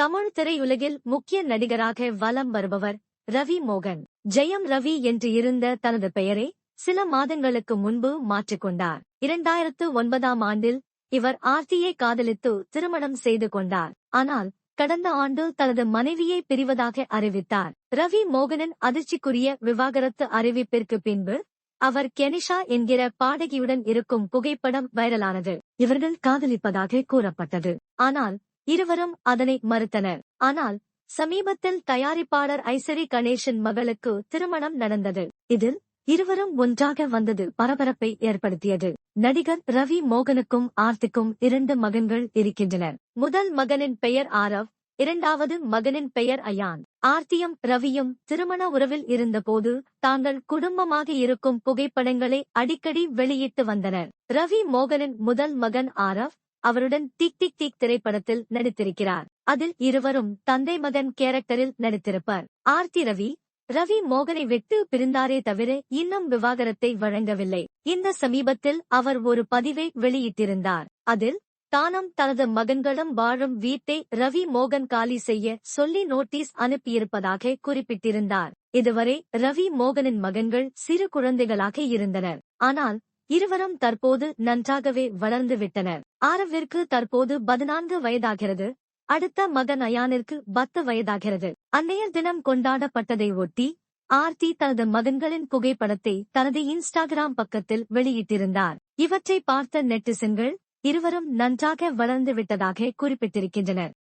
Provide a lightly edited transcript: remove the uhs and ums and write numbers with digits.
தமிழ் திரையுலகில் முக்கிய நடிகராக வலம் வருபவர் ரவி மோகன். ஜெயம் ரவி என்று இருந்த தனது பெயரை சில மாதங்களுக்கு முன்பு மாற்றிக்கொண்டார். 2009ஆம் ஆண்டில் இவர் ஆர்த்தியை காதலித்து திருமணம் செய்து கொண்டார். ஆனால் கடந்த ஆண்டு தனது மனைவியை பிரிவதாக அறிவித்தார். ரவி மோகனின் அதிர்ச்சிக்குரிய விவாகரத்து அறிவிப்பிற்கு பின்பு அவர் கெனிஷா என்கிற பாடகியுடன் இருக்கும் புகைப்படம் வைரலானது. இவர்கள் காதலிப்பதாக கூறப்பட்டது. ஆனால் இருவரும் அதனை மறுத்தனர். ஆனால் சமீபத்தில் தயாரிப்பாளர் ஐசரி கணேசன் மகளுக்கு திருமணம் நடந்தது. இதில் இருவரும் ஒன்றாக வந்தது பரபரப்பை ஏற்படுத்தியது. நடிகர் ரவி மோகனுக்கும் ஆர்த்திக்கும் 2 மகன்கள் இருக்கின்றனர். முதல் மகனின் பெயர் ஆரவ், இரண்டாவது மகனின் பெயர் அயான். ஆர்த்தியும் ரவியும் திருமண உறவில் இருந்தபோது தாங்கள் குடும்பமாக இருக்கும் புகைப்படங்களை அடிக்கடி வெளியிட்டு வந்தனர். ரவி மோகனின் முதல் மகன் ஆரவ் அவருடன் டிக் டிக் டிக் திரைப்படத்தில் நடித்திருக்கிறார். அதில் இருவரும் தந்தை மகன் கேரக்டரில் நடித்திருப்பர். ஆர்த்தி ரவி மோகனை விட்டு பிரிந்தாரே தவிர இன்னும் விவாகரத்தை வழங்கவில்லை. இந்த சமீபத்தில் அவர் ஒரு பதிவை வெளியிட்டிருந்தார். அதில் தானும் தனது மகன்களும் வாழும் வீட்டை ரவி மோகன் காலி செய்ய சொல்லி நோட்டீஸ் அனுப்பியிருப்பதாக குறிப்பிட்டிருந்தார். இதுவரை ரவி மோகனின் மகன்கள் சிறு குழந்தைகளாக இருந்தனர். ஆனால் இருவரும் தற்போது நன்றாகவே வளர்ந்து விட்டனர். ஆரவிற்கு தற்போது 14 வயதாகிறது. அடுத்த மகன் அயானிற்கு 10 வயதாகிறது. அன்னையர் தினம் கொண்டாடப்பட்டதை ஒட்டி ஆர்த்தி தனது மகன்களின் புகைப்படத்தை தனது இன்ஸ்டாகிராம் பக்கத்தில் வெளியிட்டிருந்தார். இவற்றை பார்த்த நெட்டிசன்கள் இருவரும் நன்றாக வளர்ந்து விட்டதாக குறிப்பிட்டிருக்கின்றனர்.